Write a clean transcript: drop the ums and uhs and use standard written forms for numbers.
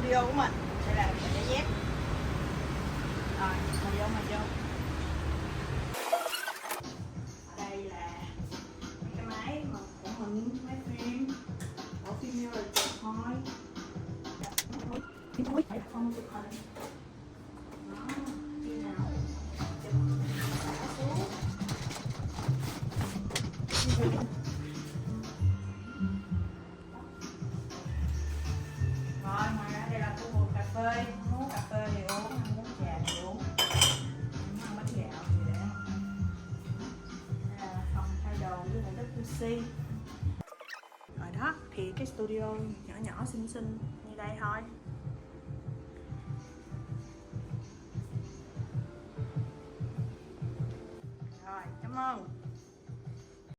studio của mình. Đây là giày dép. Rồi, mời vô. Ở đây là cái máy mà của mình, máy phim. Ở phim như là chụp thôi. Phim thôi, phải là không chụp hình. Đó, khi nào chụp thả xuống. Rồi, ngoài ra đây là khu vực cà phê. Muốn cà phê thì uống, muốn trà thì uống. Muốn ăn bánh gạo thì để. Đây là phòng thay đồ với lại WC. Rồi đó, thì cái studio nhỏ xinh xinh như đây thôi. Rồi, cảm ơn.